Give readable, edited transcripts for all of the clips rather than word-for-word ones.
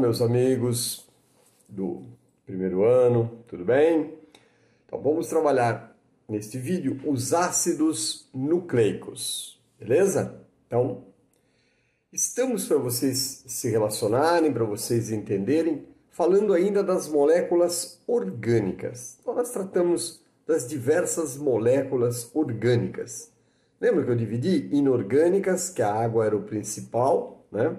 meus amigos do primeiro ano, tudo bem? Então vamos trabalhar neste vídeo os ácidos nucleicos, beleza? Então, estamos para vocês se relacionarem, para vocês entenderem, falando ainda das moléculas orgânicas. Então nós tratamos das diversas moléculas orgânicas. Lembra que eu dividi inorgânicas, que a água era o principal, né?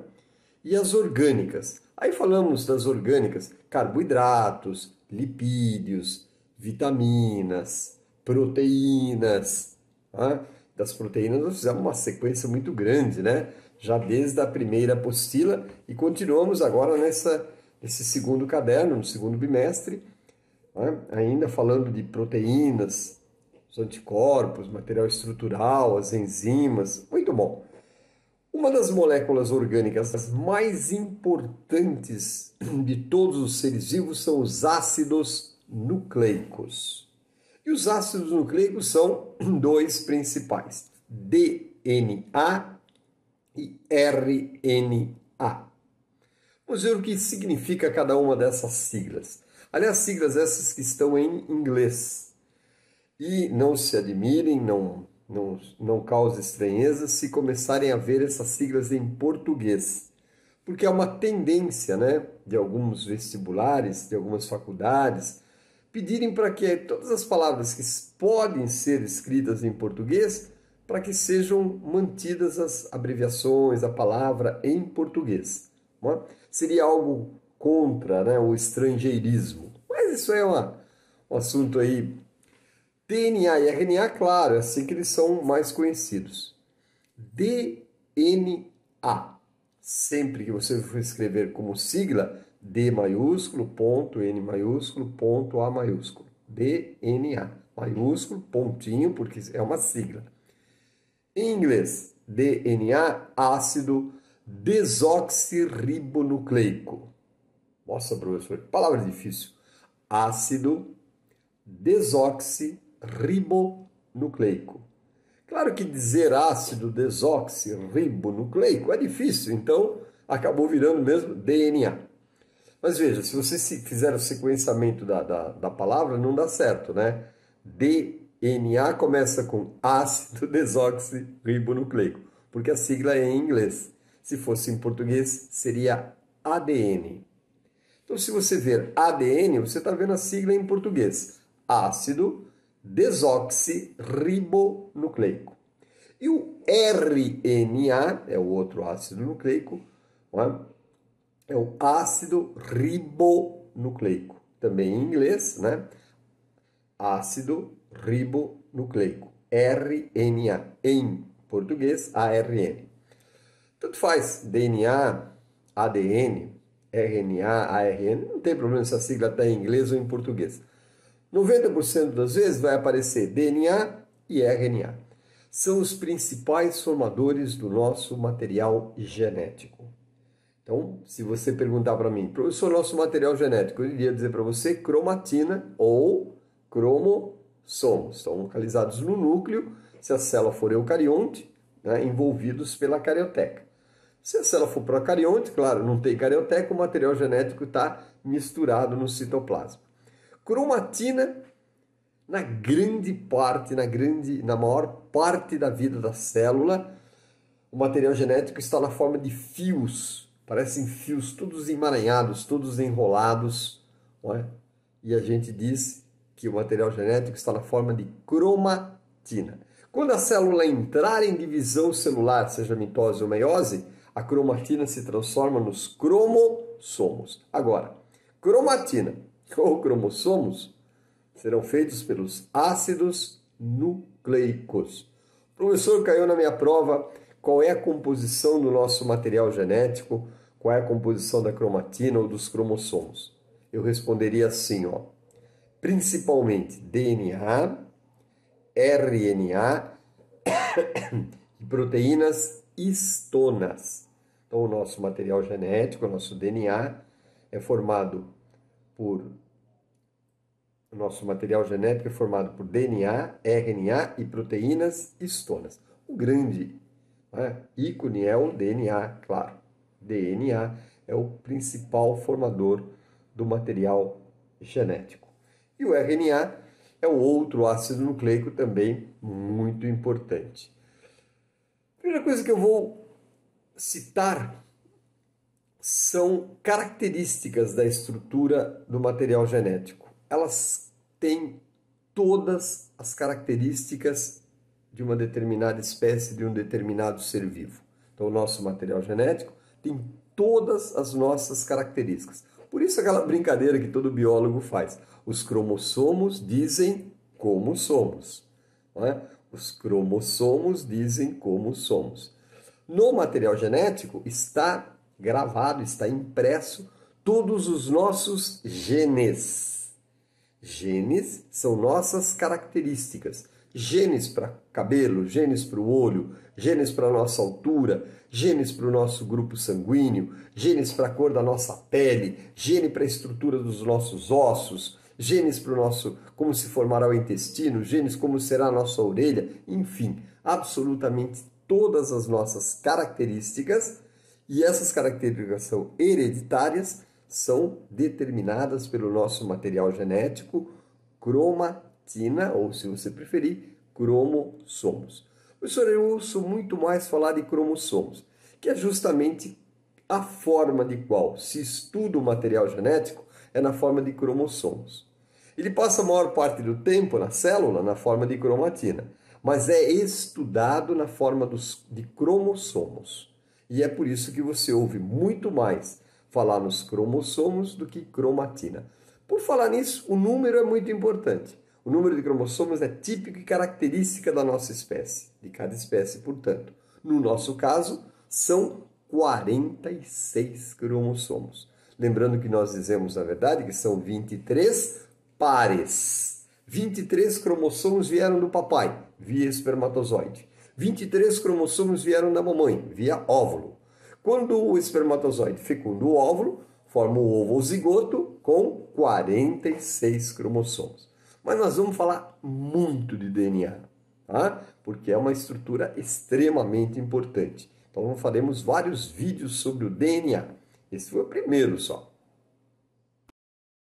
E as orgânicas. Aí falamos das orgânicas, carboidratos, lipídios, vitaminas, proteínas. Tá? Das proteínas nós fizemos uma sequência muito grande, né? Já desde a primeira apostila e continuamos agora nesse segundo caderno, no segundo bimestre, né? Ainda falando de proteínas, os anticorpos, material estrutural, as enzimas, muito bom. Uma das moléculas orgânicas mais importantes de todos os seres vivos são os ácidos nucleicos. E os ácidos nucleicos são dois principais, DNA e RNA. Vamos ver o que significa cada uma dessas siglas. Aliás, siglas essas que estão em inglês. E não se admirem, não cause estranheza se começarem a ver essas siglas em português. Porque é uma tendência, né, de alguns vestibulares, de algumas faculdades, pedirem para que todas as palavras que podem ser escritas em português, para que sejam mantidas as abreviações, a palavra em português. Não é? Seria algo contra, né, o estrangeirismo. Mas isso é um assunto aí. DNA e RNA, claro, é assim que eles são mais conhecidos. DNA. Sempre que você for escrever como sigla, D maiúsculo, ponto, N maiúsculo, ponto, A maiúsculo. DNA. Maiúsculo, pontinho, porque é uma sigla. Em inglês, DNA, ácido desoxirribonucleico. Nossa, professor, palavra difícil. Ácido desoxirribonucleico. Claro que dizer ácido desoxirribonucleico é difícil, então acabou virando mesmo DNA. Mas veja, se você fizer o sequenciamento da palavra, não dá certo, né? DNA começa com ácido desoxirribonucleico, porque a sigla é em inglês. Se fosse em português, seria ADN. Então, se você ver ADN, você está vendo a sigla em português. Ácido desoxirribonucleico. E o RNA, é o outro ácido nucleico, é o ácido ribonucleico. Também em inglês, né? Ácido ribonucleico. RNA. Em português, ARN. Tanto faz DNA, ADN, RNA, ARN, não tem problema se a sigla está em inglês ou em português. 90% das vezes vai aparecer DNA e RNA. São os principais formadores do nosso material genético. Então, se você perguntar para mim, professor, nosso material genético, eu iria dizer para você cromatina ou cromossomos. Estão localizados no núcleo, se a célula for eucarionte, né, envolvidos pela carioteca. Se a célula for procarionte, claro, não tem carioteca, o material genético está misturado no citoplasma. Cromatina, na maior parte da vida da célula, o material genético está na forma de fios, parecem fios todos emaranhados, todos enrolados, não é? E a gente diz que o material genético está na forma de cromatina. Quando a célula entrar em divisão celular, seja mitose ou meiose, a cromatina se transforma nos cromossomos. Agora, cromatina ou cromossomos serão feitos pelos ácidos nucleicos. O professor caiu na minha prova qual é a composição do nosso material genético, qual é a composição da cromatina ou dos cromossomos. Eu responderia assim, ó, principalmente DNA, RNA e proteínas histonas. Então, o nosso material genético, o nosso DNA, é formado por DNA, RNA e proteínas histonas. O grande ícone é o DNA, claro. DNA é o principal formador do material genético. E o RNA é o outro ácido nucleico também muito importante. A primeira coisa que eu vou citar são características da estrutura do material genético. Elas têm todas as características de uma determinada espécie, de um determinado ser vivo. Então, o nosso material genético tem todas as nossas características. Por isso, aquela brincadeira que todo biólogo faz. Os cromossomos dizem como somos. Não é? Os cromossomos dizem como somos. No material genético está gravado, está impresso todos os nossos genes. Genes são nossas características. Genes para cabelo, genes para o olho, genes para a nossa altura, genes para o nosso grupo sanguíneo, genes para a cor da nossa pele, gene para a estrutura dos nossos ossos, genes para o nosso, como se formará o intestino, genes como será a nossa orelha, enfim, absolutamente todas as nossas características, e essas características são hereditárias, são determinadas pelo nosso material genético, cromatina, ou se você preferir, cromossomos. Professor, eu ouço muito mais falar de cromossomos, que é justamente a forma de qual se estuda o material genético, é na forma de cromossomos. Ele passa a maior parte do tempo na célula na forma de cromatina, mas é estudado na forma de cromossomos. E é por isso que você ouve muito mais falar nos cromossomos do que cromatina. Por falar nisso, o número é muito importante. O número de cromossomos é típico e característica da nossa espécie, de cada espécie, portanto. No nosso caso, são 46 cromossomos. Lembrando que nós dizemos, na verdade, que são 23 pares. 23 cromossomos vieram do papai, via espermatozoide. 23 cromossomos vieram da mamãe, via óvulo. Quando o espermatozoide fecunda o óvulo, forma o ovo zigoto com 46 cromossomos. Mas nós vamos falar muito de DNA, tá? Porque é uma estrutura extremamente importante. Então, faremos vários vídeos sobre o DNA. Esse foi o primeiro só.